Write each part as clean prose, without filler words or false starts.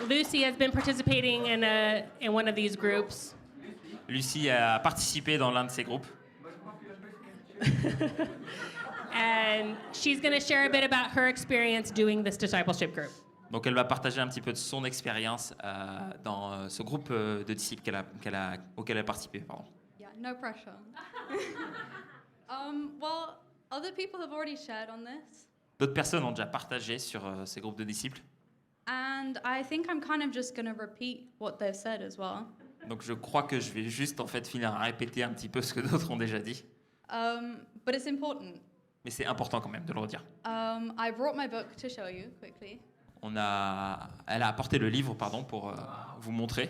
Lucy has been participating in one of these groups. Lucie a participé dans l'un de ces groupes. And she's going to share a bit about her experience doing this discipleship group. Donc elle va partager un petit peu de son expérience dans ce groupe de disciples auquel elle a participé. Pardon. Yeah, no pressure. Well, other people have already shared on this. D'autres personnes ont déjà partagé sur ces groupes de disciples. And I think I'm kind of just going to repeat what they've said as well. Donc je crois que je vais juste en fait finir à répéter un petit peu ce que d'autres ont déjà dit. But it's important. Mais c'est important quand même de le redire. I brought my book to show you quickly. Elle a apporté le livre pour vous montrer.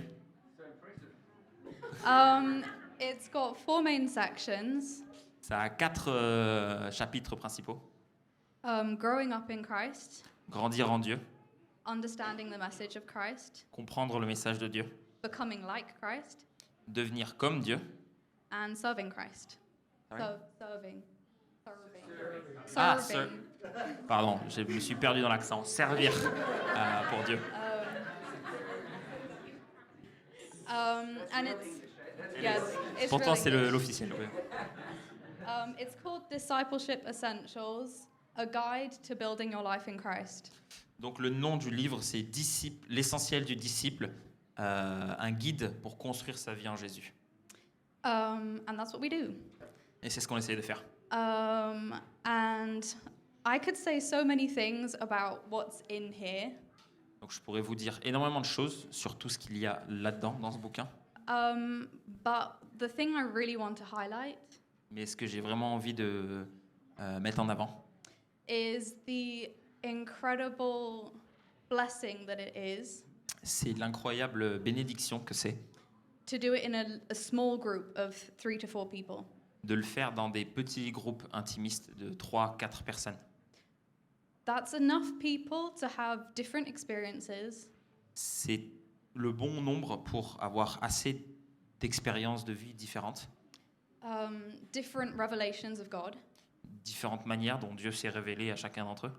It's got 4 main sections. Ça a 4 chapitres principaux. Growing up in Christ. Grandir en Dieu. Understanding the message of Christ. Comprendre le message de Dieu. Becoming like Christ. Devenir comme Dieu. And serving Christ. Sorry? Serving. Pardon, je me suis perdu dans l'accent. Servir pour Dieu. And it's Pourtant, really c'est good. l'officiel. Oui. It's called Discipleship Essentials, a guide to building your life in Christ. Donc le nom du livre, c'est l'essentiel du disciple, un guide pour construire sa vie en Jésus. And that's what we do. Et c'est ce qu'on essaie de faire. And I could say so many things about what's in here. Donc je pourrais vous dire énormément de choses sur tout ce qu'il y a là-dedans, dans ce bouquin. But the thing I really want to highlight Mais ce que j'ai vraiment envie de mettre en avant, is the incredible blessing that it is c'est l'incroyable bénédiction que c'est to do it in a small group of 3 to 4 people. de le faire dans des petits groupes intimistes de 3-4 personnes. That's enough people to have different experiences C'est le bon nombre pour avoir assez d'expériences de vie différentes, different revelations of God, différentes manières dont Dieu s'est révélé à chacun d'entre eux,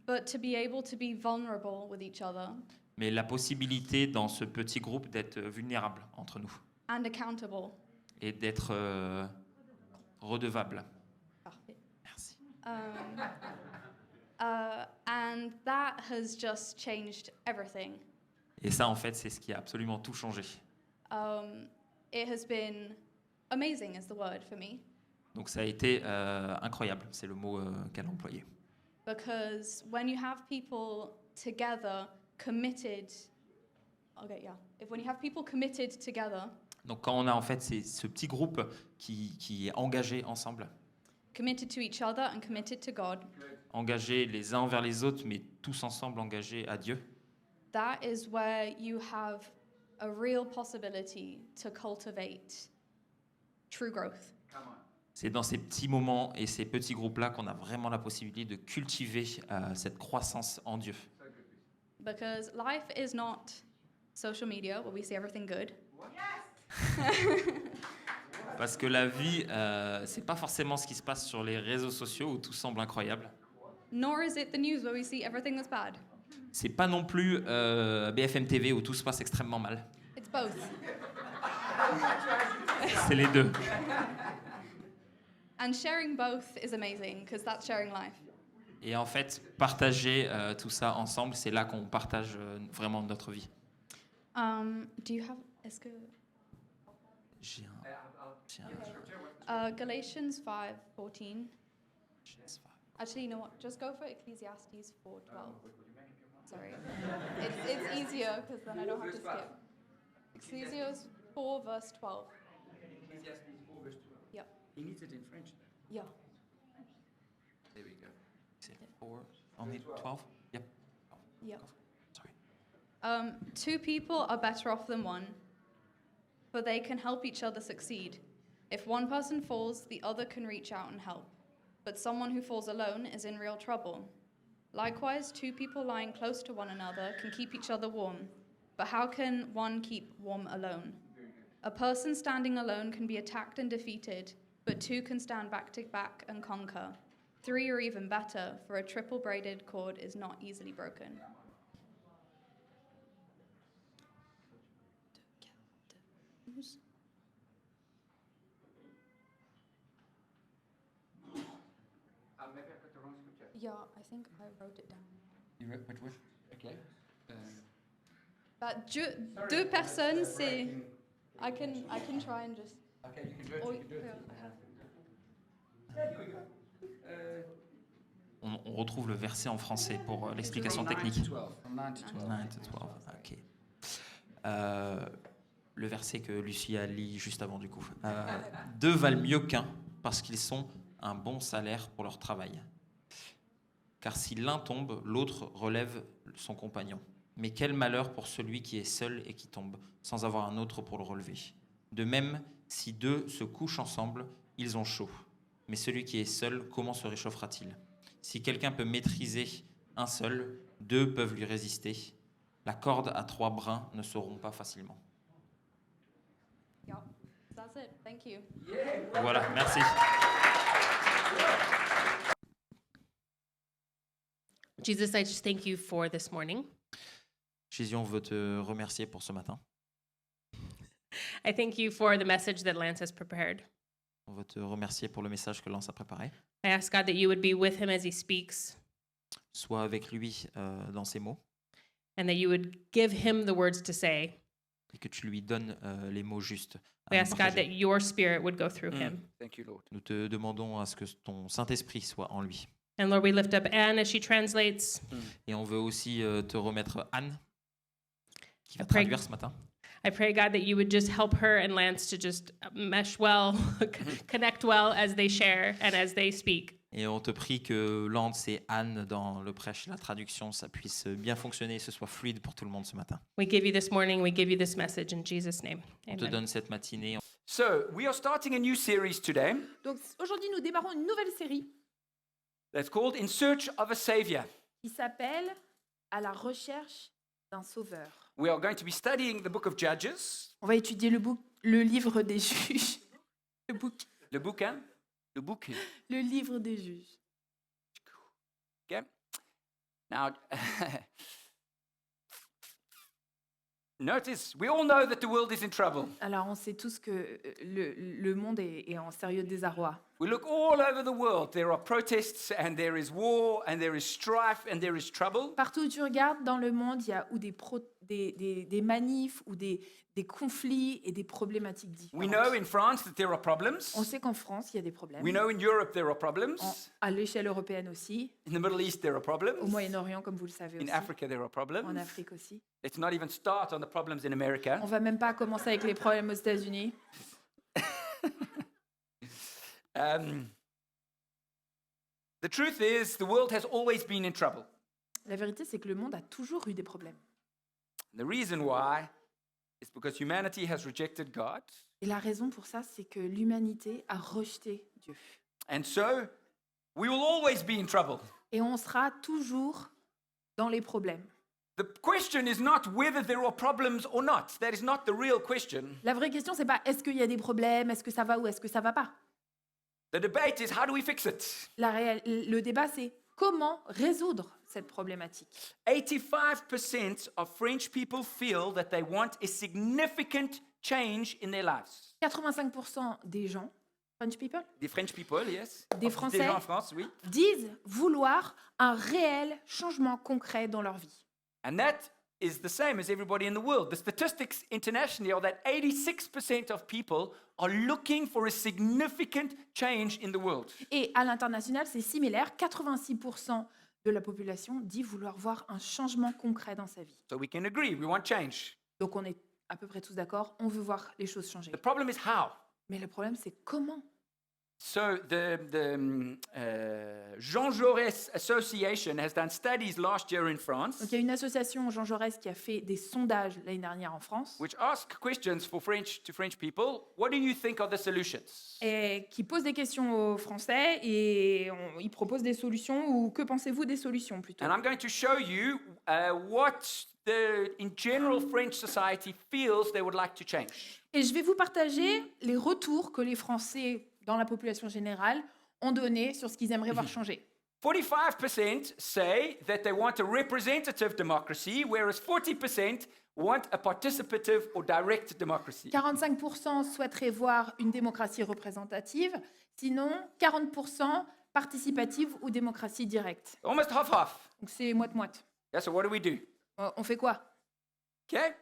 but to be able to be vulnerable with each other mais la possibilité dans ce petit groupe d'être vulnérable entre nous and accountable. et d'être redevable. Parfait. Merci. And that has just changed everything. Et ça, en fait, c'est ce qui a absolument tout changé. It has been amazing is the word for me, Donc ça a été incroyable, c'est le mot qu'elle a employé. because when you have people together committed, when you have people committed together, Donc quand on a en fait ce petit groupe qui est engagé ensemble, committed to each other and committed to God, engagés les uns envers les autres, mais tous ensemble engagés à Dieu, that is where you have a real possibility to cultivate true growth. c'est dans ces petits moments et ces petits groupes-là qu'on a vraiment la possibilité de cultiver cette croissance en Dieu. Because life is not social media where we see everything good. Parce que la vie, c'est pas forcément ce qui se passe sur les réseaux sociaux où tout semble incroyable. Nor is it the news where we see everything that's bad. C'est pas non plus BFM TV où tout se passe extrêmement mal. It's both. C'est les deux. And sharing both is amazing because that's sharing life. Et en fait, partager tout ça ensemble, c'est là qu'on partage vraiment notre vie. Do you have J'ai un- Galatians 5:14? Actually, you know what? Just go for Ecclesiastes 4:12. Sorry. It's easier because then I don't have to skip. Ecclesiastes 4 verse 12. Ecclesiastes 4 verse 12. Yep. He needs it in French. Yeah. There we go. C'est 4, only 12? Yep. Yep. Sorry. 2 people are better off than one, for they can help each other succeed. If one person falls, the other can reach out and help. But someone who falls alone is in real trouble. Likewise, 2 people lying close to one another can keep each other warm. But how can one keep warm alone? A person standing alone can be attacked and defeated, but 2 can stand back to back and conquer. 3 are even better, for a triple braided cord is not easily broken. Yeah, I think I wrote it down. You wrote, but what? Okay. Bah, deux personnes, c'est. I can try and just. Okay, you can do it. Oh, You can do it. here, I have. On retrouve le verset en français pour l'explication From 9 technique. to 12. From 9 to 12. 9 to 12, ok. Le verset que Lucia lit juste avant du coup. Deux valent mieux qu'un parce qu'ils sont un bon salaire pour leur travail. Car si l'un tombe, l'autre relève son compagnon. Mais quel malheur pour celui qui est seul et qui tombe, sans avoir un autre pour le relever. De même, si deux se couchent ensemble, ils ont chaud. Mais celui qui est seul, comment se réchauffera-t-il ? Si quelqu'un peut maîtriser un seul, deux peuvent lui résister. La corde à 3 brins ne se rompt pas facilement. Yeah, that's it. Thank you. Voilà, merci. Jesus, I just thank you for this morning. Jésus, on veut te remercier pour ce matin. I thank you for the message that Lance has prepared. On veut te remercier pour le message que Lance a préparé. I ask God that you would be with him as he speaks Sois avec lui dans ses mots and that you would give him the words to say. et que tu lui donnes les mots justes. à We nous ask God partager. that your spirit would go through him. Thank you, Lord. Nous te demandons à ce que ton Saint-Esprit soit en lui. And Lord, we lift up Anne as she translates. Et on veut aussi te remettre Anne, qui va Après- traduire ce matin. I pray, God, that you would just help her and Lance to just mesh well, connect well as they share and as they speak. Et on te prie que Lance et Anne, dans le prêche, la traduction, ça puisse bien fonctionner et ce soit fluide pour tout le monde ce matin. We give you this morning, we give you this message in Jesus' name. On te Amen. donne cette matinée. So, we are starting a new series today Donc aujourd'hui, nous démarrons une nouvelle série that's called In Search of a Savior. qui s'appelle À la recherche d'un sauveur. We are going to be studying the book of Judges, On va étudier le livre des juges. Le le book. le livre des juges. Okay. Now, notice, we all know that the world is in trouble. Alors on sait tous que le monde est en sérieux désarroi. We look all over the world. There are protests, and there is war, and there is strife, and there is trouble. Partout où tu regardes dans le monde, il y a ou des manifs ou des conflits et des problématiques We différentes. know in France that there are problems. On sait qu'en France, il y a des problèmes. We know in Europe there are problems. À l'échelle européenne aussi. In the Middle East there are Au problems. Moyen-Orient, comme vous le savez In aussi. Africa there are En problems. Afrique aussi. Let's not even start on the problems in America. On va même pas commencer avec les problèmes aux États-Unis. The truth is, the world has always been in trouble. La vérité, c'est que le monde a toujours eu des problèmes. The reason why is because humanity has rejected God. Et la raison pour ça, c'est que l'humanité a rejeté Dieu. And so, we will always be in trouble. Et on sera toujours dans les problèmes. The question is not whether there are problems or not. That is not the real question. La vraie question, c'est pas est-ce qu'il y a des problèmes, est-ce que ça va ou est-ce que ça va pas. The debate is how do we fix it? Le débat, c'est comment résoudre cette problématique. 85% of French people feel that they want a significant change in their lives. 85% des gens, French people, The French people, yes. Des Of- Français. Des gens en France, oui. disent vouloir un réel changement concret dans leur vie. And that is the same as everybody in the world. The statistics internationally are that 86% of people are looking for a significant change in the world. Et à l'international, c'est similaire. 86% de la population dit vouloir voir un changement concret dans sa vie. So we can agree, we want change. Donc on est à peu près tous d'accord, on veut voir les choses changer. The problem is how. Mais le problème, c'est comment. So the Jean Jaurès Association has done studies last year in France, Donc il y a une association, Jean Jaurès, qui a fait des sondages l'année dernière en France which ask questions for French people. What do you think are the solutions? et qui pose des questions aux Français et ils proposent des solutions ou que pensez-vous des solutions plutôt. And I'm going to show you what in general French society feels they would like to change. Et je vais vous partager les retours que les Français dans la population générale ont donné sur ce qu'ils aimeraient voir changer. 45% say that they want a representative democracy, whereas 40% want a participative or direct democracy. 45% souhaiteraient voir une démocratie représentative, sinon 40% participative ou démocratie directe. Almost half-half. Donc c'est moite-moite. Yeah, so what do? On fait quoi? Okay.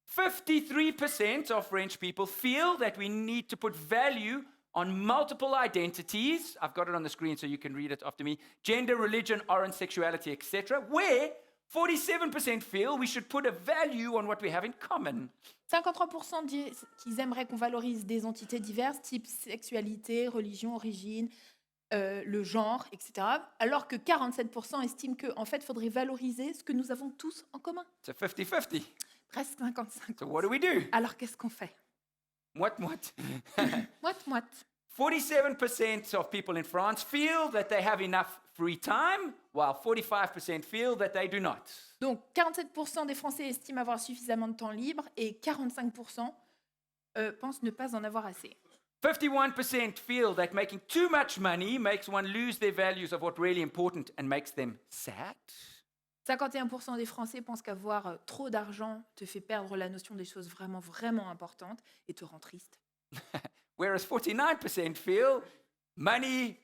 53% of French people feel that we need to put value on multiple identities. I've got it on the screen so you can read it after me. Gender, religion, origin, sexuality, etc. Where 47% feel we should put a value on what we have in common. 53% disent qu'ils aimeraient qu'on valorise des entités diverses, type sexualité, religion, origine, le genre, etc. Alors que 47% estiment qu'en fait, il faudrait valoriser ce que nous avons tous en commun. It's a 50-50. Presque 55. So what do? Alors qu'est-ce qu'on fait? What? Moite-moite. 47% of people in France feel that they have enough free time, while 45% feel that they do not. Donc 47% des Français estiment avoir suffisamment de temps libre et 45% pensent ne pas en avoir assez. 51% feel that making too much money makes one lose their values of what's really important and makes them sad. 51% des Français pensent qu'avoir trop d'argent te fait perdre la notion des choses vraiment, vraiment importantes et te rend triste. Whereas 49% feel money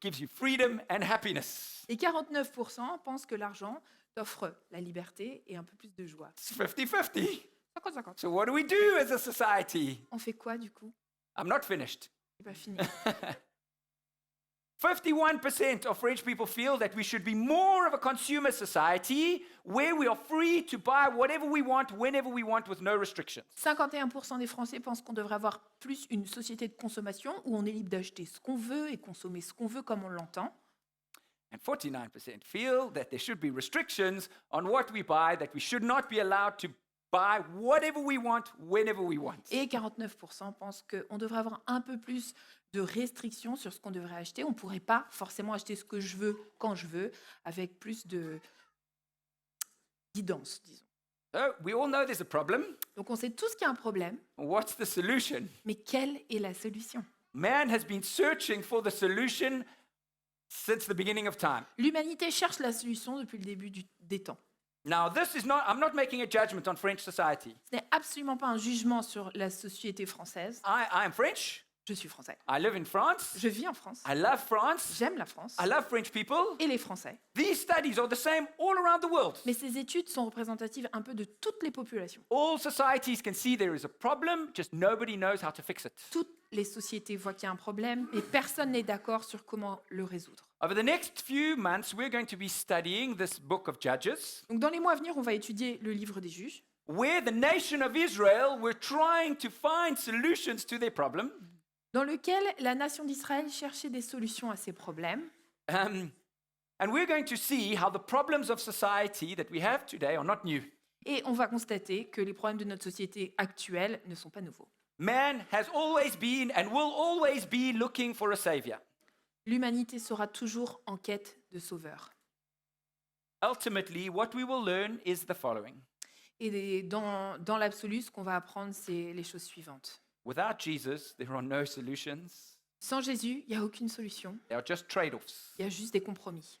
gives you freedom and happiness. Et 49% pensent que l'argent t'offre la liberté et un peu plus de joie. It's 50-50. 50-50. So what do we do as a society? On fait quoi du coup? I'm not finished. C'est pas fini. 51% of French people feel that we should be more of a consumer society where we are free to buy whatever we want, whenever we want, with no restrictions. 51% des Français pensent qu'on devrait avoir plus une société de consommation où on est libre d'acheter ce qu'on veut et consommer ce qu'on veut comme on l'entend. And 49% feel that there should be restrictions on what we buy, that we should not be allowed to buy whatever we want, whenever we want. Et 49% pensent qu'on devrait avoir un peu plus de restrictions sur ce qu'on devrait acheter. On ne pourrait pas forcément acheter ce que je veux quand je veux, avec plus de guidance, disons. So we all know there's a problem. Donc on sait tous qu'il y a un problème, What's the solution? mais quelle est la solution? Man has been searching for the solution since the beginning of time. L'humanité cherche la solution depuis le début des temps. Now, I'm not making a judgment on French society. Ce n'est absolument pas un jugement sur la société française. I am French. Je suis français. I live in France. Je vis en France. I love France. J'aime la France I love French people. et les Français. These studies are the same all around the world. Mais ces études sont représentatives un peu de toutes les populations. All societies can see there is a problem, just nobody knows how to fix it. Toutes les sociétés voient qu'il y a un problème, mais personne n'est d'accord sur comment le résoudre. Over the next few months, we're going to be studying this book of Judges, Donc dans les mois à venir, on va étudier le livre des juges, where the nation of Israel were trying to find solutions to their problem. dans lequel la nation d'Israël cherchait des solutions à ces problèmes. And we're going to see how the problems of society that we have today are not new. Et on va constater que les problèmes de notre société actuelle ne sont pas nouveaux. Man has always been and will always be looking for a savior. L'humanité sera toujours en quête de sauveur. Ultimately, what we will learn is the following. Et dans l'absolu, ce qu'on va apprendre, c'est les choses suivantes. Without Jesus, there are no solutions. Sans Jésus, il n'y a aucune solution. They are just trade-offs, Il y a juste des compromis.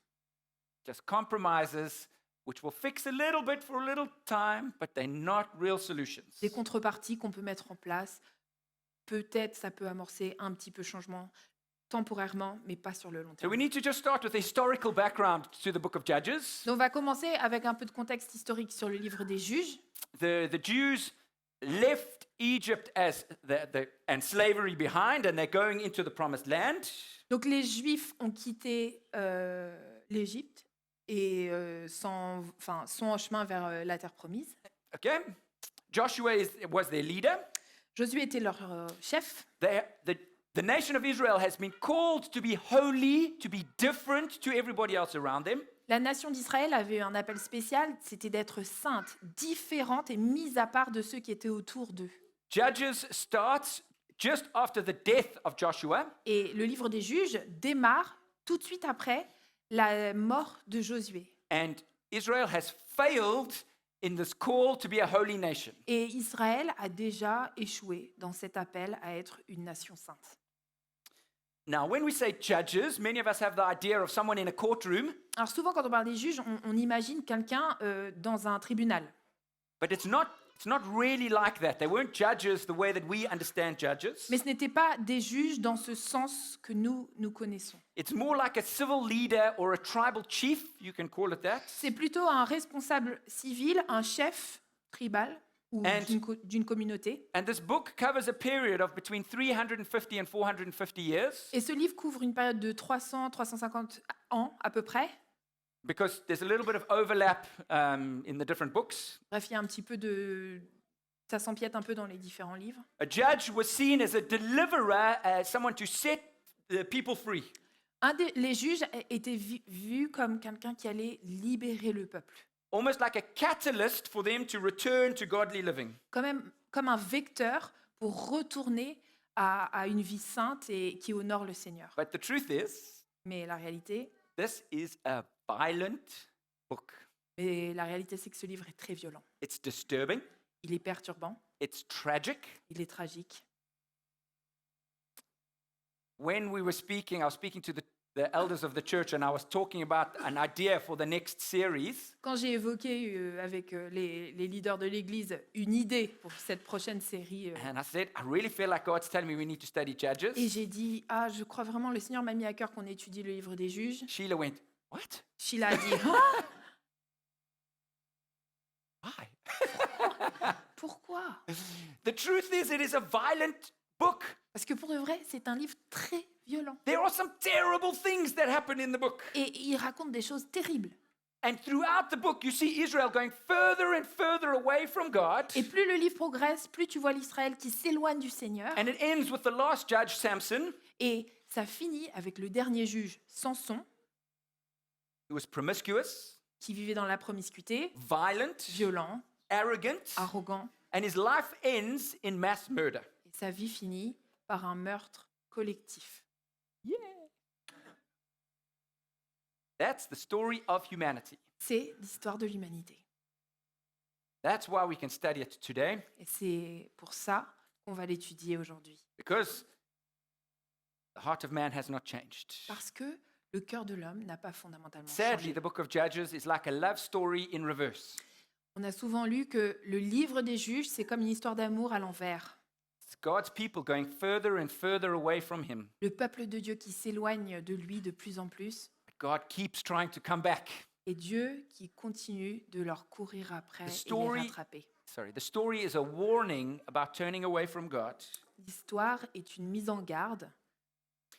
just compromises which will fix a little bit for a little time, but they're not real solutions. Des contreparties qu'on peut mettre en place. Peut-être ça peut amorcer un petit peu changement temporairement, mais pas sur le long So terme. we need to just start with the historical background to the book of Judges. Donc, on va commencer avec un peu de contexte historique sur le livre des juges. The Jews left Egypt and slavery behind, and they're going into the promised land. Donc les Juifs ont quitté l'Égypte et sont en chemin vers la terre promise. Okay? Joshua was their leader. Josué était leur chef. The nation of Israel has been called to be holy, to be different to everybody else around them. La nation d'Israël avait eu un appel spécial, c'était d'être sainte, différente et mise à part de ceux qui étaient autour d'eux. Judges starts just after the death of Joshua. Et le livre des juges démarre tout de suite après la mort de Josué. And Israel has failed in this call to be a holy nation. Et Israël a déjà échoué dans cet appel à être une nation sainte. Now, when we say judges, many of us have the idea of someone in a courtroom, Alors souvent quand on parle des juges, on imagine quelqu'un dans un tribunal. but it's not It's not really like that. They weren't judges the way that we understand judges. Mais ce n'étaient pas des juges dans ce sens que nous connaissons. It's more like a civil leader or a tribal chief, you can call it that. C'est plutôt un responsable civil, un chef tribal ou And- d'une communauté. And this book covers a period of between 350 and 450 years Et ce livre couvre une période de 300-350 ans à peu près. because there's a little bit of overlap in the different books. Bref, il y a un petit peu de... Ça s'empiète un peu dans les différents livres. A judge was seen as a deliverer, as someone to set the people free. Les juges étaient vus comme quelqu'un qui allait libérer le peuple. Almost like a catalyst for them to return to godly living. Quand même comme un vecteur pour retourner à une vie sainte et qui honore le Seigneur. But the truth is, Mais la réalité, this is a violent book. c'est que ce livre est très violent. It's disturbing, Il est perturbant, it's tragic. il est tragique. When we were speaking, I was speaking to the elders of the church and I was talking about an idea for the next series. Quand j'ai évoqué avec les leaders de l'Église une idée pour cette prochaine série, And I said, I really feel like God's telling me we need to study et Judges. j'ai dit, je crois vraiment, le Seigneur m'a mis à cœur qu'on étudie le livre des juges. Sheila went, what? Sheila a dit, Why? pourquoi? The truth is, it is a violent book. Parce que pour de vrai, c'est un livre très violent. There are some terrible things that happen in the book. Et il raconte des choses terribles. And throughout the book, you see Israel going further and further away from God. Et plus le livre progresse, plus tu vois l'Israël qui s'éloigne du Seigneur. And it ends with the last judge, Samson, Et ça finit avec le dernier juge, Samson, who was promiscuous, qui vivait dans la promiscuité, violent, violent, arrogant, arrogant. and his life ends in mass murder. Et sa vie finit par un meurtre collectif. That's the story of humanity. C'est l'histoire de l'humanité. That's why we can study it today, Et c'est pour ça qu'on va l'étudier aujourd'hui. because the heart of man has not changed. Parce que le cœur de l'homme n'a pas fondamentalement Sadly, changé. the book of Judges is like a love story in reverse. On a souvent lu que le livre des juges, c'est comme une histoire d'amour à l'envers. It's God's people going further and further away from him. Le peuple de Dieu qui s'éloigne de lui de plus en plus, But God keeps trying to come back. et Dieu qui continue de leur courir après The et les story- rattraper. The story is a warning about turning away from God. L'histoire est une mise en garde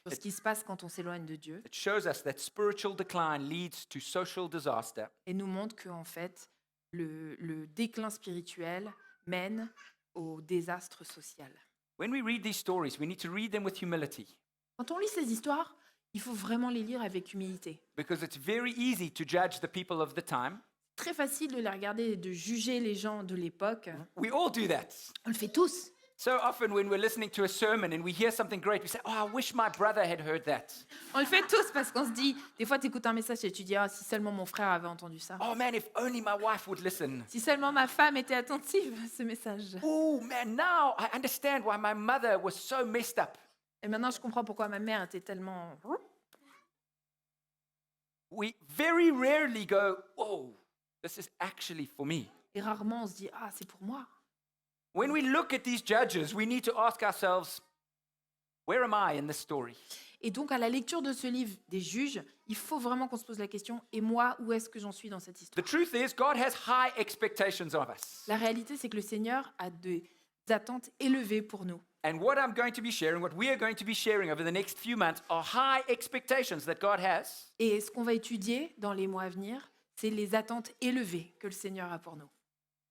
sur ce qui se passe quand on s'éloigne de Dieu It shows us that spiritual decline leads to social disaster. et nous montre qu'en fait, le déclin spirituel mène au désastre social. When we read these stories, we need to read them with humility, Quand on lit ces histoires, il faut vraiment les lire avec humilité. because it's very easy to judge the people of the time. Très facile de les regarder et de juger les gens de l'époque. We all do that. On le fait tous. So often when we're listening to a sermon and we hear something great, we say, oh, I wish my brother had heard that. On le fait tous parce qu'on se dit, des fois tu écoutes un message et tu dis, si seulement mon frère avait entendu ça. Oh man, if only my wife would listen. Si seulement ma femme était attentive à ce message. Oh man, now I understand why my mother was so messed up. Et maintenant je comprends pourquoi ma mère était tellement... We very rarely go, oh, this is actually for me. Et rarement on se dit, c'est pour moi. When we look at these judges, we need to ask ourselves, where am I in this story? Et donc à la lecture de ce livre des juges, il faut vraiment qu'on se pose la question, et moi, où est-ce que j'en suis dans cette The histoire? truth is, God has high expectations of us. La réalité, c'est que le Seigneur a des attentes élevées pour nous. And what I'm going to be sharing, what we are going to be sharing over the next few months, are high expectations that God has. Et ce qu'on va étudier dans les mois à venir, c'est les attentes élevées que le Seigneur a pour nous.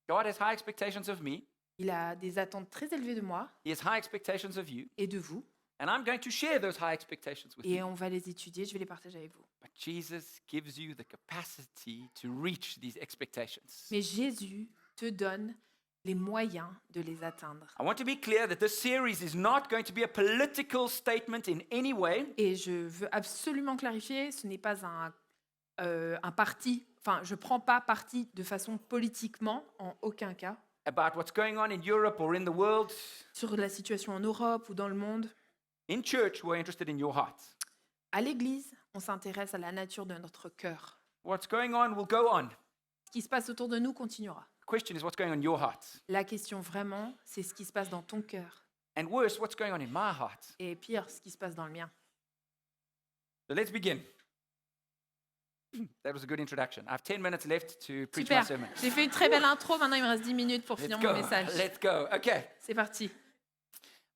God has high expectations of me. Il a des attentes très élevées de moi He has high expectations of you. et de vous, And I'm going to share those high expectations with et you. on va les étudier, je vais les partager avec vous. But Jesus gives you the capacity to reach these expectations. Mais Jésus te donne les moyens de les atteindre. I want to be clear that this series is not going to be a political statement in any way. Et je veux absolument clarifier, ce n'est pas un parti, enfin, je ne prends pas parti de façon politiquement, en aucun cas, About what's going on in Europe or in the world. sur la situation en Europe ou dans le monde. In church, we're interested in your heart. À l'Église, on s'intéresse à la nature de notre cœur. What's going on will go on. Ce qui se passe autour de nous continuera. The question is what's going on in your heart? La question vraiment, c'est ce qui se passe dans ton cœur. And worse, what's going on in my heart? Et pire, ce qui se passe dans le mien. So let's begin. That was a good introduction. I have 10 minutes left to preach my Super. sermon. J'ai fait une très belle intro. Maintenant, il me reste 10 minutes pour Let's finir go. mon message. Let's go. Okay. C'est parti.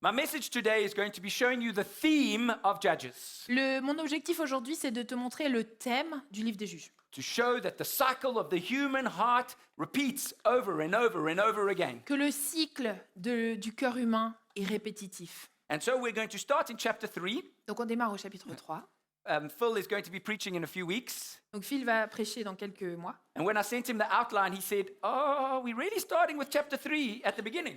My message today is going to be showing you the theme of Judges, Mon objectif aujourd'hui, c'est de te montrer le thème du livre des Juges. to show that the cycle of the human heart repeats over and over and over again. Que le cycle du cœur humain est répétitif. And so we're going to start in chapter 3. Donc on démarre au chapitre 3. Phil is going to be preaching in a few weeks. Donc Phil va prêcher dans quelques mois. And when I sent him the outline, he said, "Oh, we're really starting with chapter 3 at the beginning."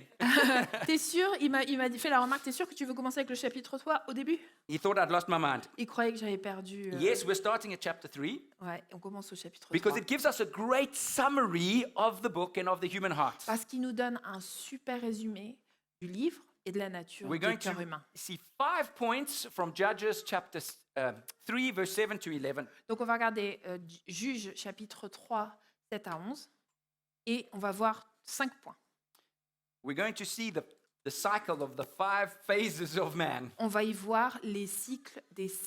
T'es sûr? Il m'a fait la remarque, t'es sûr que tu veux commencer avec le chapitre 3 au début? He thought I'd lost my mind. Il croyait que j'avais perdu. Yes, we're starting at chapter 3 Ouais, on commence au chapitre because 3. it gives us a great summary of the book and of the human heart. Parce qu'il nous donne un super résumé du livre et de la nature We're du going cœur to humain. see 5 points from Judges chapter 3, verse 7 to 11. Donc on va regarder Juges chapitre 3, 7 à 11. Et on va voir 5 points. We're going to see the cycle of the 5 phases of man. On va y voir les cycles,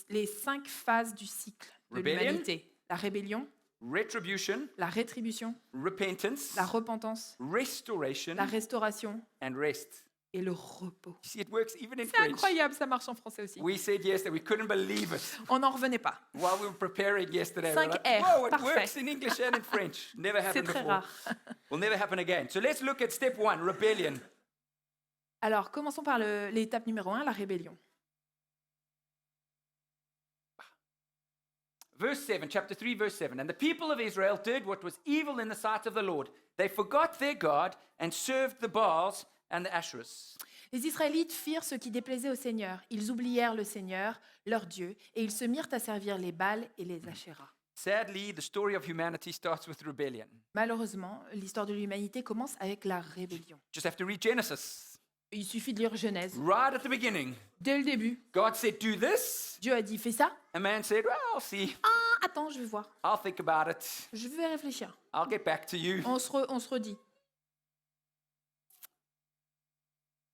les 5 phases du cycle de Rebellion. l'humanité. La rébellion, Retribution, la rétribution, repentance, la repentance, restoration, la restauration and rest. et le repos. You see, it works even in C'est French. incroyable, ça marche en français aussi. We said yes that we couldn't believe it On n'en revenait pas. while we were preparing yesterday. Cinq We're like, R, whoa, it parfait. works in English and in French. Never C'est happened très before. rare. Will never happen again. So let's look at step 1, rebellion. Alors, commençons par l'étape numéro 1, la rébellion. Verse 7, chapter 3, verse 7. And the people of Israel did what was evil in the sight of the Lord. They forgot their God and served the Baals and the Asherahs. Les Israélites firent ce qui déplaisait au Seigneur. Ils oublièrent le Seigneur, leur Dieu, et ils se mirent à servir les Baals et les Ashéras. Sadly, the story of humanity starts with rebellion. Malheureusement, l'histoire de l'humanité commence avec la rébellion. Just have to read Genesis. Il suffit de lire Genèse. Right at the beginning, Dès le début, God said, do this. Dieu a dit, fais ça. And man said, well, I'll see. Ah, attends, je vais voir. I'll think about it. Je vais réfléchir. I'll get back to you. On se redit.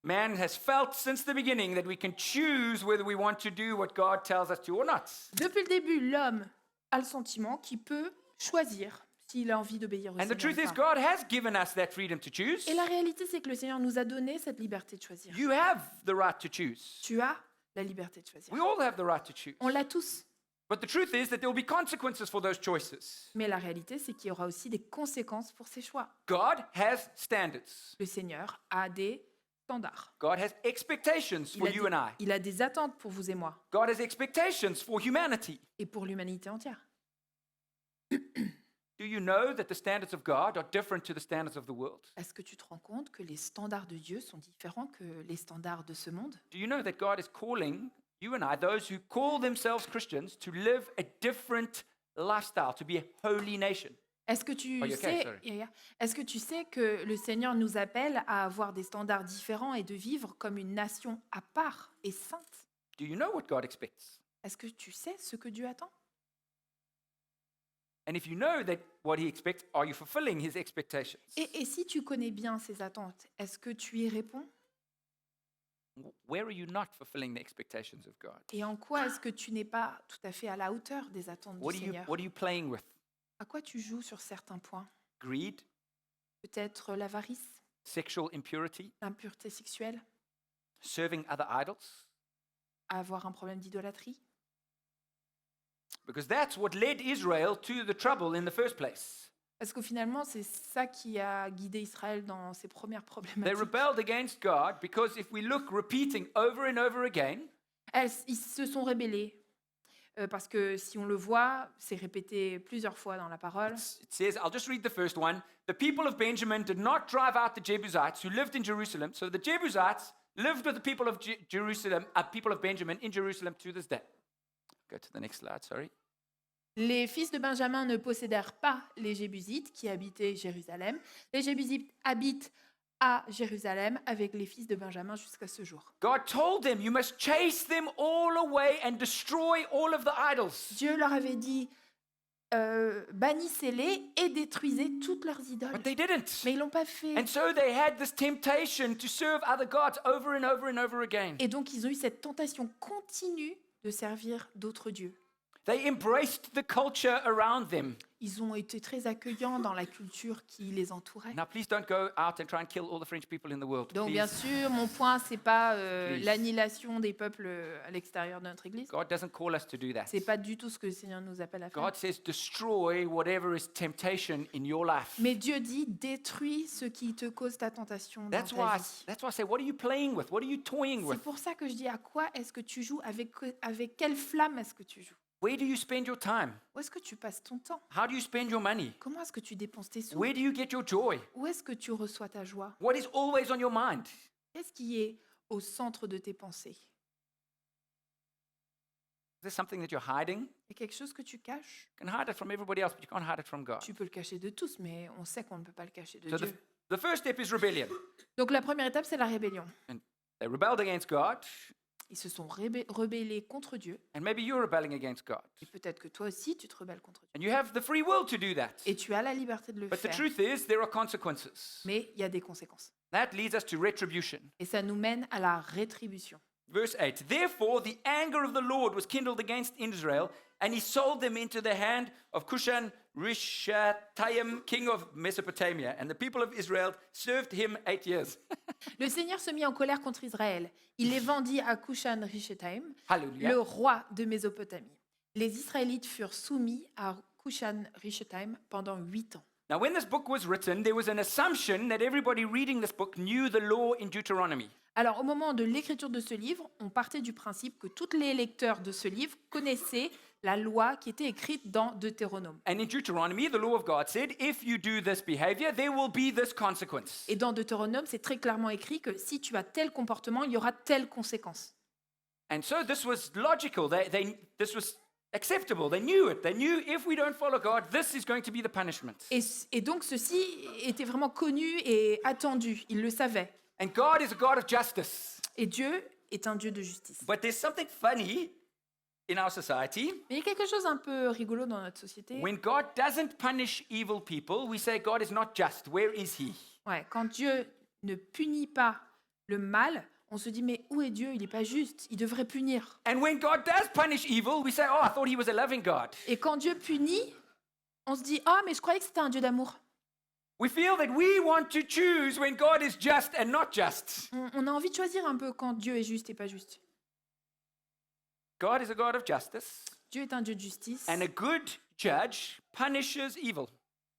Man has felt since the beginning that we can choose whether we want to do what God tells us to or not. Depuis le début, l'homme a le sentiment qu'il peut choisir s'il a envie d'obéir au And the Seigneur. truth is, ou pas. God has given us that freedom to choose. Et la réalité, c'est que le Seigneur nous a donné cette liberté de choisir. You have the right to choose. Tu as la liberté de choisir. We all have the right to choose. On l'a tous. But the truth is that there will be consequences for those choices. Mais la réalité, c'est qu'il y aura aussi des conséquences pour ces choix. God has standards. Le Seigneur a des standards. God has expectations for you and I. Il a des attentes pour vous et moi God has expectations for humanity. et pour l'humanité entière. Do you know that the standards of God are different to the standards of the world? Est-ce que tu te rends compte que les standards de Dieu sont différents que les standards de ce monde? Do you know that God is calling you and I, those who call themselves Christians, to live a different lifestyle, to be a holy nation? Est-ce que tu Are you okay? sais, Sorry. est-ce que tu sais que le Seigneur nous appelle à avoir des standards différents et de vivre comme une nation à part et sainte? Do you know what God expects? Est-ce que tu sais ce que Dieu attend? And if you know that what he expects, are you fulfilling his expectations? Et si tu connais bien ses attentes, est-ce que tu y réponds? Where are you not fulfilling the expectations of God? Et en quoi est-ce que tu n'es pas tout à fait à la hauteur des attentes du Seigneur? What are you playing with? À quoi tu joues sur certains points? Greed, Peut-être l'avarice, sexual impurity, l'impureté sexuelle, serving other idols? avoir un problème d'idolâtrie? Because that's what led Israel to the trouble in the first place. Parce que finalement, c'est ça qui a guidé Israël dans ses premières They problématiques. rebelled against God because if we look repeating over and over again, Ils se sont rébellés. Parce que si on le voit, c'est répété plusieurs fois dans la parole. it says, I'll just read the first one. The people of Benjamin did not drive out the Jebusites who lived in Jerusalem. So the Jebusites lived with the people of Jerusalem, people of Benjamin in Jerusalem to this day. Go to the next slide, sorry. Les fils de Benjamin ne possédèrent pas les Jébusites qui habitaient Jérusalem. Les Jébusites habitent à Jérusalem avec les fils de Benjamin jusqu'à ce jour. God told them, you must chase them all away and destroy all of the idols. Dieu leur avait dit, bannissez-les et détruisez toutes leurs idoles. But they didn't. Mais ils l'ont pas fait. And so they had this temptation to serve other gods over and over and over again. Et donc, ils ont eu cette tentation continue de servir d'autres dieux. They embraced the culture around them. Ils ont été très accueillants dans la culture qui les entourait. Now, please don't go out and try and kill all the French people in the world. Donc, please. bien sûr, mon point, c'est pas Please. l'annihilation des peuples à l'extérieur de notre Église. God doesn't call us to do that. C'est pas du tout ce que le Seigneur nous appelle à faire. God says, destroy whatever is temptation in your life. Mais Dieu dit, détruis ce qui te cause ta tentation dans That's ta why, vie. that's why I say, what are you playing with? What are you toying C'est with? pour ça que je dis, à quoi est-ce que tu joues, avec quelle flamme est-ce que tu joues? Where do you spend your time? Où est-ce que tu passes ton temps? How do you spend your money? Comment est-ce que tu dépenses tes sous? Where do you get your joy? Où est-ce que tu reçois ta joie? What is always on your mind? Qu'est-ce qui est au centre de tes pensées? Is there something that you're hiding? Il y a quelque chose que tu caches? You can hide it from everybody else, but you can't hide it from God. Tu peux le cacher de tous, mais on sait qu'on ne peut pas le cacher de So Dieu. the first step is rebellion. Donc la première étape, c'est la rébellion. They rebelled against God, Ils se sont rebellés contre Dieu. and maybe you're rebelling against God. Et peut-être que toi aussi, tu te rebelles contre Dieu. And you have the free will to do that. Et tu as la liberté de le But the faire. truth is, there are consequences. Mais il y a des conséquences. That leads us to retribution. Et ça nous mène à la rétribution. Verse 8 Therefore, the anger of the Lord was kindled against Israel, and he sold them into the hand of Cushan Rishathaim, king of Mesopotamia. And the people of Israel served him 8 years. Le Seigneur se mit en colère contre Israël. Il les vendit à Cushan Rishathaim, Hallelujah. le roi de Mésopotamie. Les Israélites furent soumis à Cushan Rishathaim pendant 8 ans. Now, when this book was written, there was an assumption that everybody reading this book knew the law in Deuteronomy. Alors, au moment de l'écriture de ce livre, on partait du principe que tous les lecteurs de ce livre connaissaient la loi qui était écrite dans Deutéronome. And in Deuteronomy, the law of God said, if you do this behavior, there will be this consequence. Et dans Deutéronome, c'est très clairement écrit que si tu as tel comportement, il y aura telle conséquence. And so this was logical. This was acceptable. They knew it. They knew if we don't follow God, this is going to be the punishment. Et donc, ceci était vraiment connu et attendu. Ils le savaient. And God is a God of justice. Et Dieu est un Dieu de justice. But there's something funny in our society. Mais il y a quelque chose un peu rigolo dans notre société. When God doesn't punish evil people, we say God is not just. Where is he? Ouais, quand Dieu ne punit pas le mal, on se dit, mais où est Dieu? Il n'est pas juste, il devrait punir. And when God does punish evil, we say, oh, I thought he was a loving God. Et quand Dieu punit, on se dit, ah, mais je croyais que c'était un Dieu d'amour. We feel that we want to choose when God is just and not just. On a envie de choisir un peu quand Dieu est juste et pas juste. God is a God of justice, Dieu est un Dieu de justice and a good judge punishes evil.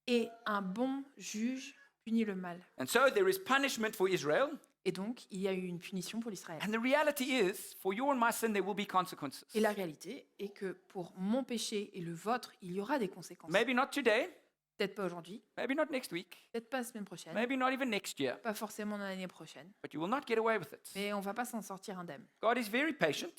et un bon juge punit le mal. And so there is punishment for Israel. Et donc, il y a eu une punition pour l'Israël. And the reality is, for your and my sin, there will be consequences. Et la réalité est que pour mon péché et le vôtre, il y aura des conséquences. Maybe not today, Peut-être pas aujourd'hui, maybe not next week, peut-être pas la semaine prochaine, maybe not even next year, pas forcément l'année prochaine, but you will not get away with it. mais on va pas s'en sortir indemne. God is very patient.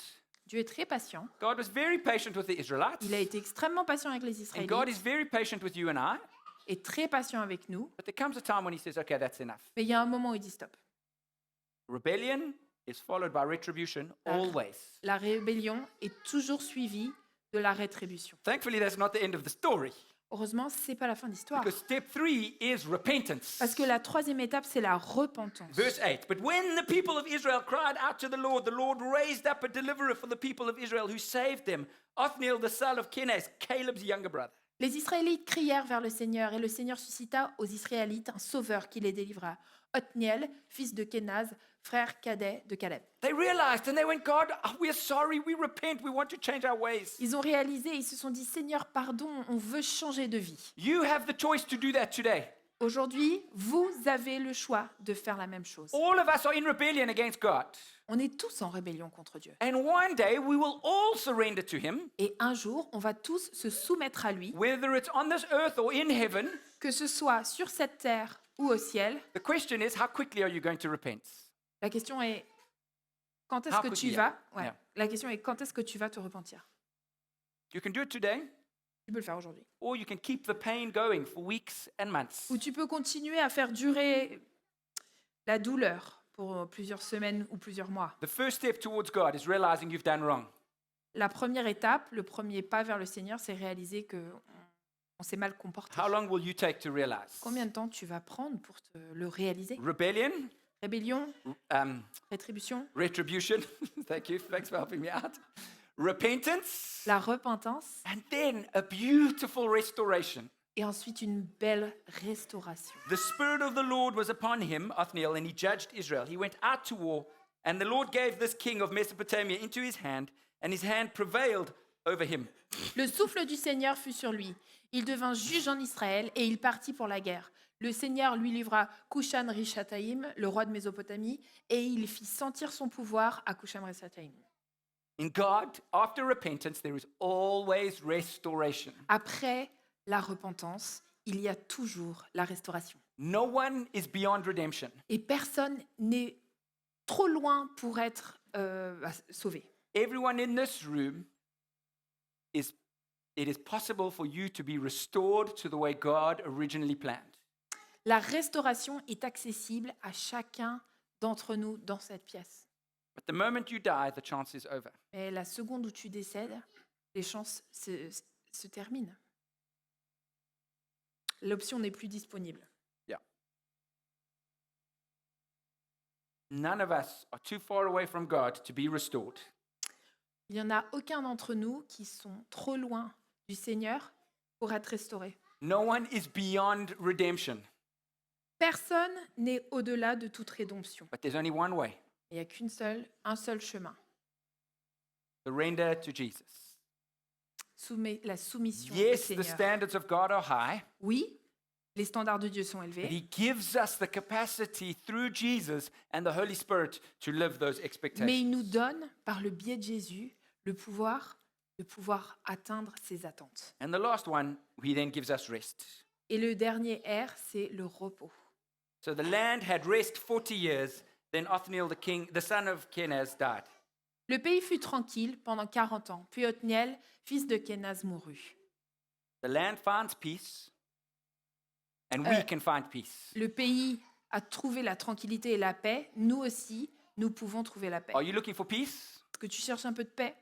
Dieu est très patient. God was very patient with the Israelites. Il a été extrêmement patient avec les And God is Israélites very patient with you and I. et très patient avec nous. But there comes a time when he says, okay, that's enough. Mais il y a un moment où il dit stop. Rebellion is followed by retribution always. La rébellion est toujours suivie de la rétribution. Thankfully, that's not the end of the story. Heureusement, c'est pas la fin de l'histoire. Because step 3 is repentance. Parce que la troisième étape, c'est la repentance. Verse 8 But when the people of Israel cried out to the Lord raised up a deliverer for the people of Israel who saved them, Othniel, the son of Kenaz, Caleb's younger brother. Les Israélites crièrent vers le Seigneur, et le Seigneur suscita aux Israélites un sauveur qui les délivra. Othniel, fils de Kenaz, frère cadet de Caleb. They realized and they went, God, we're sorry, we repent, we want to change our ways. Ils ont réalisé, ils se sont dit, Seigneur, pardon, on veut changer de vie. You have the choice to do that today. Aujourd'hui, vous avez le choix de faire la même chose. All of us are in rebellion against God. On est tous en rébellion contre Dieu. And one day we will all surrender to Him, Et un jour, on va tous se soumettre à lui, whether it's on this earth or in heaven. que ce soit sur cette terre ou au ciel. The question is, how quickly are you going to repent? La question est, quand est-ce How que quickly, tu vas yeah. La question est, quand est-ce que tu vas te repentir? You can do it today, Tu peux le faire aujourd'hui. or you can keep the pain going for weeks and months. Ou tu peux continuer à faire durer la douleur pour plusieurs semaines ou plusieurs mois. The first step towards God is realizing you've done wrong. La première étape, le premier pas vers le Seigneur, c'est réaliser que on s'est mal comporté. How long will you take to realize? Combien de temps tu vas prendre pour le réaliser? Rebellion, Rébellion, um, rétribution, retribution. Thanks for helping me out. Repentance, la repentance and then a beautiful restoration. et ensuite une belle restauration. The Spirit of the Lord was upon him, Othniel, and he judged Israel. He went out to war, and the Lord gave this king of Mesopotamia into his hand, and his hand prevailed over him. Le souffle du Seigneur fut sur lui. Il devint juge en Israël et il partit pour la guerre. Le Seigneur lui livra Kushan-Rishataïm, le roi de Mésopotamie, et il fit sentir son pouvoir à Kushan-Rishataïm. In God, after repentance, there is always restoration. Après la repentance, il y a toujours la restauration. No one is beyond redemption. Et personne n'est trop loin pour être sauvé. Everyone in this room it is possible for you to be restored to the way God originally planned. La restauration est accessible à chacun d'entre nous dans cette pièce. But the moment you die, the chance is over. Mais la seconde où tu décèdes, les chances se terminent. L'option n'est plus disponible. None of us are too far away from God to be restored. Il n'y en a aucun d'entre nous qui sont trop loin du Seigneur pour être restaurés. No one is beyond redemption. Personne n'est au-delà de toute rédemption. But there's only one way. Il n'y a un seul chemin. Surrender to Jesus. La soumission au Yes, the Seigneur. standards of God are high, Oui, les standards de Dieu sont but élevés, He gives us the capacity through Jesus and the Holy Spirit to live those mais il expectations. nous donne, par le biais de Jésus, le pouvoir de pouvoir atteindre ses attentes. And the last one, He then gives us rest. Et le dernier R, c'est le repos. So the land had rest 40 years. Then Othniel, the son of Kenaz, died. Le pays fut tranquille pendant 40 ans, puis Othniel, fils de Kenaz, mourut. The land finds peace, and we can find peace. Le pays a trouvé la tranquillité et la paix. Nous aussi, nous pouvons trouver la paix. Are you looking for peace? Est-ce que tu cherches un peu de paix?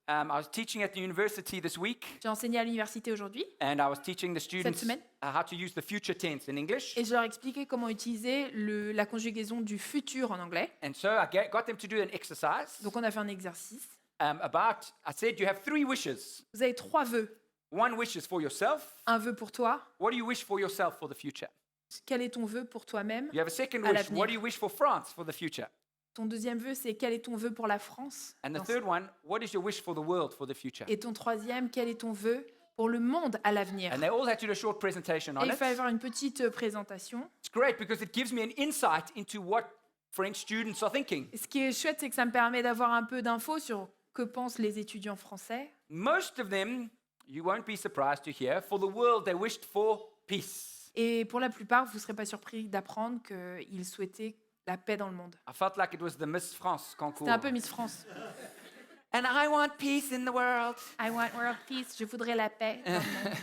I was teaching at the university this week, J'ai enseigné à l'université aujourd'hui and I was teaching the students semaine. how to use the future tense in English. et je leur expliquais comment utiliser la conjugaison du futur en anglais. And so I got them to do an exercise Donc on a fait un exercice. I said, you have 3 wishes. Vous avez 3 vœux. One wish is for yourself. Un vœu pour toi. What do you wish for yourself for the future? Quel est ton vœu pour toi-même? You have a second À wish. l'avenir. What do you wish for France for the future? Ton deuxième vœu, c'est quel est ton vœu pour la France? And the third one, what is your wish for the world for the future? Et ton troisième, quel est ton vœu pour le monde à l'avenir? And they all had to do a short presentation Et on il it. fallait faire une petite présentation. It's great because it gives me an insight into what French students are thinking. Et ce qui est chouette, c'est que ça me permet d'avoir un peu d'infos sur que pensent les étudiants français. Most of them, you won't be surprised to hear, for the world, they wished for peace. Et pour la plupart, vous ne serez pas surpris d'apprendre qu'ils souhaitaient la paix dans le monde. I felt like it was the Miss France concours. C'était un peu Miss France. And I want peace in the world. I want world peace. Je voudrais la paix dans le monde.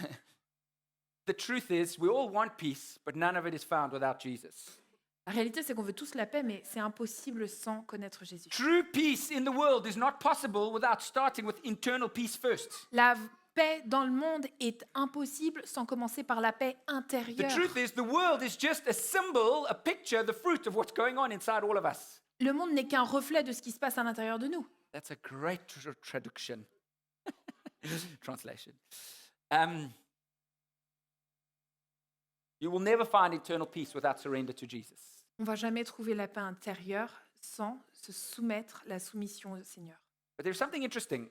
The truth is, we all want peace, but none of it is found without Jesus. La réalité, c'est qu'on veut tous la paix, mais c'est impossible sans connaître Jésus. True peace in the world is not possible without starting with internal peace first. La paix dans le monde est impossible sans commencer par la paix The intérieure. truth is, the world is just a symbol, a picture, the fruit of what's going on inside all of us. Le monde n'est qu'un reflet de ce qui se passe à l'intérieur de nous. That's a great traduction. Translation. You will never find eternal peace without surrender to Jesus. On ne va jamais trouver la paix intérieure sans se soumettre la soumission au Seigneur. But there's something interesting.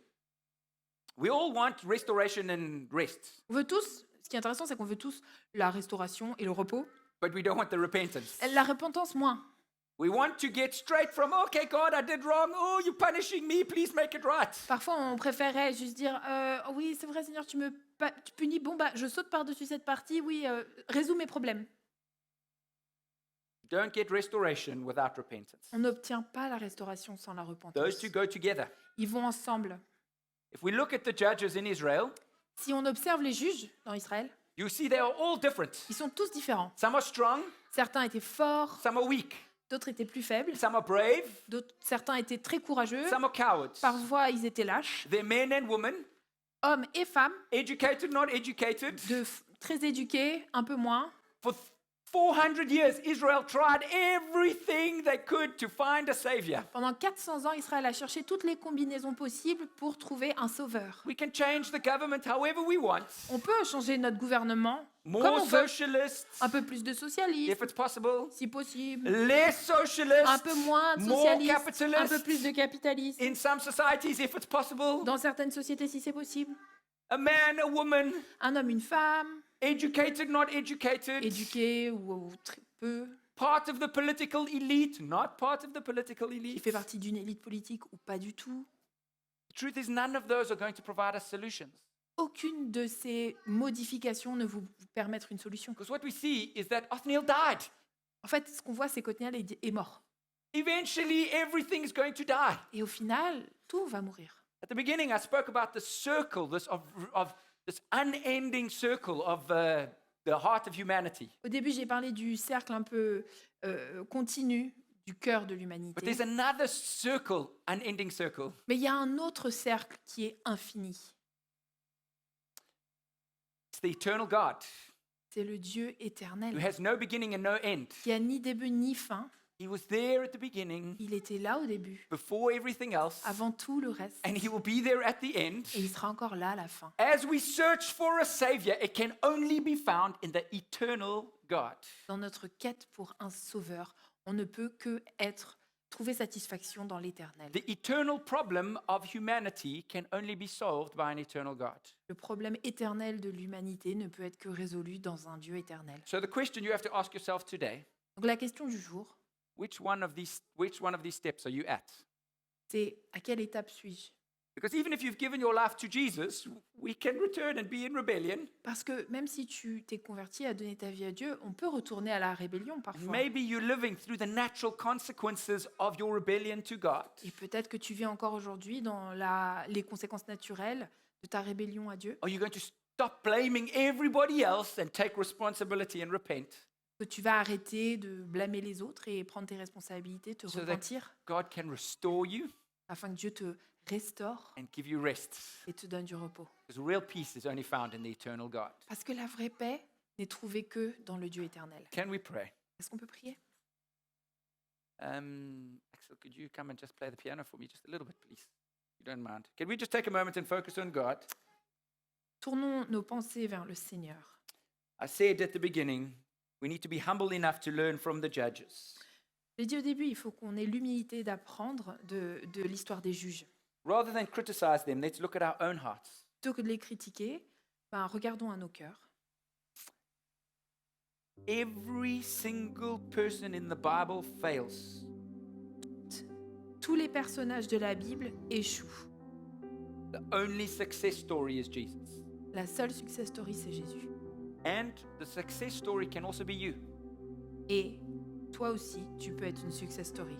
We all want restoration and rest, On veut tous, ce qui est intéressant, c'est qu'on veut tous la restauration et le repos. but we don't want the repentance. La repentance, moins. We want to get straight from, okay, God, I did wrong. Oh, you're punishing me. Please make it right. Parfois, on préférait juste dire oh oui, c'est vrai, Seigneur, tu punis. Bon, bah, je saute par-dessus cette partie. Oui, résous mes problèmes. Don't get restoration without repentance. On n'obtient pas la restauration sans la Those repentance. two go together. Ils vont ensemble. If we look at the judges in Israel, Si on observe les juges dans Israël, you see they are all different. ils sont tous différents. Some are strong, Certains étaient forts, some are weak, d'autres étaient plus faibles, some are brave, certains étaient très courageux, some are cowards. parfois ils étaient lâches. They're men and women hommes et femmes, educated, not educated. très éduqués, un peu moins. For 400 years, Israel tried everything they could to find a savior. Pendant 400 ans, Israël a cherché toutes les combinaisons possibles pour trouver un sauveur. We can change the government however we want. On peut changer notre gouvernement comme More on veut. socialists, Un peu plus de socialisme, if it's possible. si possible. Less socialists. Un peu moins de More socialisme, capitalists. un peu plus de capitalisme. In some societies, if it's possible. Dans certaines sociétés, si c'est possible. A man, a woman, Un homme, une femme, educated, not educated. éduqué ou très peu, Part of the political elite, not part of the political qui elite. fait partie d'une élite politique ou pas du tout. The truth is, none of those are going to provide us solutions. Aucune de ces modifications ne vous permettre une solution. Because what we see is that Othniel died. En fait, ce qu'on voit, c'est qu'Othniel est mort. Eventually, everything is going to die. Et au final, tout va mourir. At the beginning, I spoke about the circle, this unending circle of the heart of humanity. Au début, j'ai parlé du cercle un peu continu du cœur de But l'humanité. there's another circle, unending circle. Mais il y a un autre cercle qui est infini. It's the eternal God C'est le Dieu who éternel has no beginning and no end. qui a ni début ni fin. He was there at the beginning, Il était là au début, before everything else, avant tout le reste. and he will be there at the end. Et il sera encore là à la fin. As we search for a savior, it can only be found in the eternal God. Dans notre quête pour un sauveur, on ne peut que trouver satisfaction dans l'éternel. The eternal problem of humanity can only be solved by an eternal God. Le problème éternel de l'humanité ne peut être que résolu dans un Dieu éternel. So the question you have to ask yourself today, Donc la question du jour, which one of these steps are you at? c'est à quelle étape suis-je? Because even if you've given your life to Jesus, we can return and be in rebellion. Parce que même si tu t'es converti à donner ta vie à Dieu, on peut retourner à la rébellion parfois. Maybe you're living through the natural consequences of your rebellion to God. Et peut-être que tu vis encore aujourd'hui dans les conséquences naturelles de ta rébellion à Dieu. Are you going to stop blaming everybody else and take responsibility and repent Que tu vas arrêter de blâmer les autres et prendre tes responsabilités, te So that- repentir, God can restore you afin que Dieu te restaure and give you rest? et te donne du repos. Because real peace is only found in the eternal God. Parce que la vraie paix n'est trouvée que dans le Dieu éternel. Can we pray? Est-ce qu'on peut prier? Axel, could you come and just play the piano for me just a little bit, please? If you don't mind. Can we just take a moment and focus on God? Tournons nos pensées vers le Seigneur. I said at the beginning, we need to be humble enough to learn from the judges. J'ai dit au début, il faut qu'on ait l'humilité d'apprendre de l'histoire des juges. Rather than criticize them, let's look at our own hearts. Plutôt que de les critiquer, regardons à nos cœurs. Every single person in the Bible fails. Tous les personnages de la Bible échouent. The only success story is Jesus. La seule success story, c'est Jésus. And the success story can also be you Et toi aussi, tu peux être une success story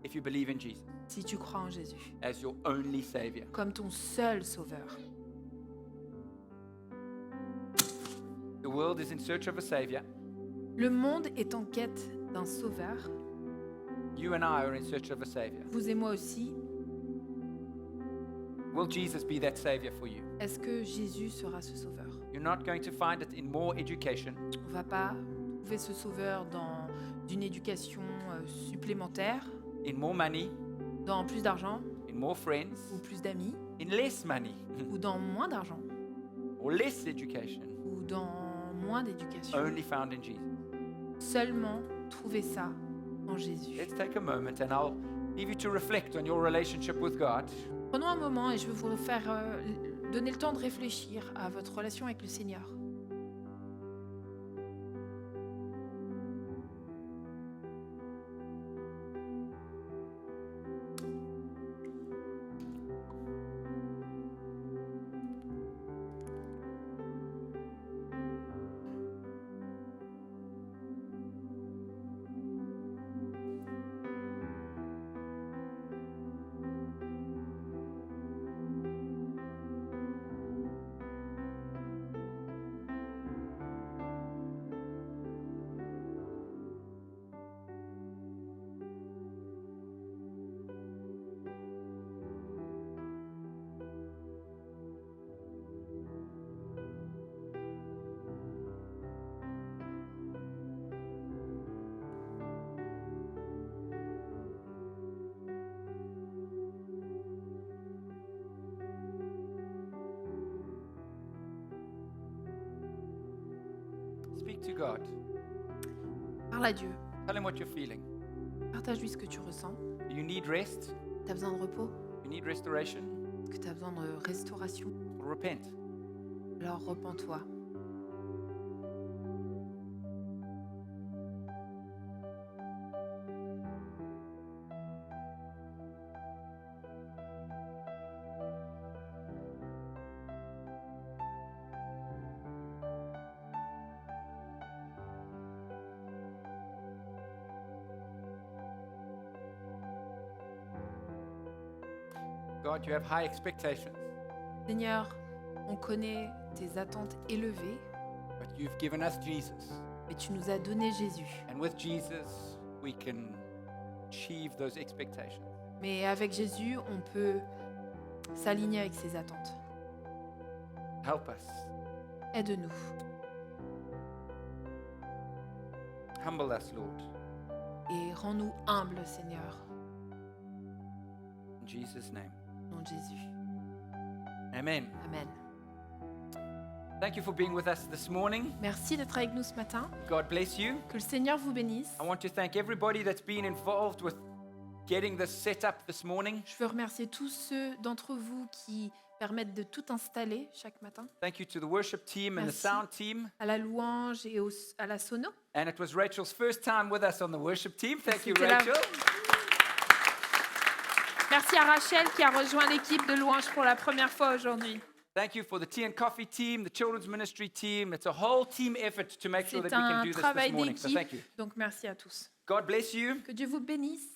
if you believe in Jesus si tu crois en Jésus as your only Savior. comme ton seul sauveur. The world is in search of a Savior. Le monde est en quête d'un sauveur. You and I are in search of a Savior. Vous et moi aussi. Will Jesus be that Savior for you? Est-ce que Jésus sera ce sauveur? You're not going to find it in more education. On ne va pas trouver ce sauveur dans une éducation supplémentaire, In more money, dans plus d'argent in more friends, ou plus d'amis, in less money, ou dans moins d'argent or less education, ou dans moins d'éducation. only found in Jesus. Seulement trouver ça en Jésus. Let's take a moment and I'll leave you to reflect on your relationship with God. Prenons un moment et je vais vous faire donner le temps de réfléchir à votre relation avec le Seigneur. God. Parle à Dieu. Tell him what you're feeling. Partage-lui ce que tu ressens. Do you need rest? Tu as besoin de repos? You need restoration? Est-ce que tu as besoin de restauration? Well, repent. Alors repens-toi. God, you have high expectations, Seigneur, on connaît tes attentes élevées, but you've given us Jesus. mais tu nous as donné Jésus. And with Jesus, we can achieve those expectations. Mais avec Jésus, on peut s'aligner avec ses attentes. Help us. Aide-nous. Humble us, Lord. Et rends-nous humbles, Seigneur, In Jesus' name. au nom de Jésus. Amen. Amen. Thank you for being with us this morning. Merci d'être avec nous ce matin. God bless you. Que le Seigneur vous bénisse. I want to thank everybody that's been involved with getting this set up this morning. Je veux remercier tous ceux d'entre vous qui permettent de tout installer chaque matin, Thank you to the worship team and the Merci. sound team. à la louange et à la sono. And it was Rachel's first time with us on the worship team. Thank you, C'était la- Rachel. Merci à Rachel qui a rejoint l'équipe de louange pour la première fois aujourd'hui. Thank you for the tea and coffee team, the children's ministry team. It's a whole team effort to make sure C'est that we can un do this travail morning. So thank you. d'équipe, donc merci à tous. God bless you. Que Dieu vous bénisse.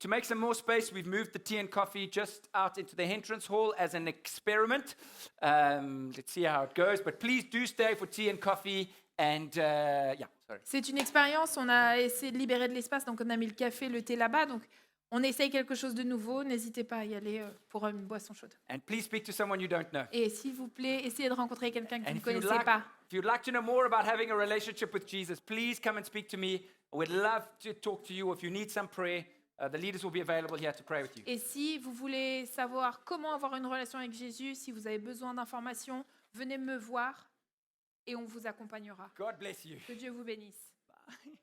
To make some more space, we've moved the tea and coffee just out into the entrance hall as an experiment. Let's see how it goes. But please do stay for tea and coffee. And yeah, sorry. C'est une expérience, on a essayé de libérer de l'espace, donc on a mis le café, le thé là-bas, donc on essaye quelque chose de nouveau, n'hésitez pas à y aller pour une boisson chaude. And please speak to someone you don't know. Et s'il vous plaît, essayez de rencontrer quelqu'un que vous And ne if you'd connaissez like, pas. if you'd like to know more about having a relationship with Jesus, please come and speak to me. We'd love to talk to you. If you need some prayer, the leaders will be available here to pray with you. Et si vous voulez savoir comment avoir une relation avec Jésus, si vous avez besoin d'informations, venez me voir et on vous accompagnera. God bless you. Que Dieu vous bénisse. Bye.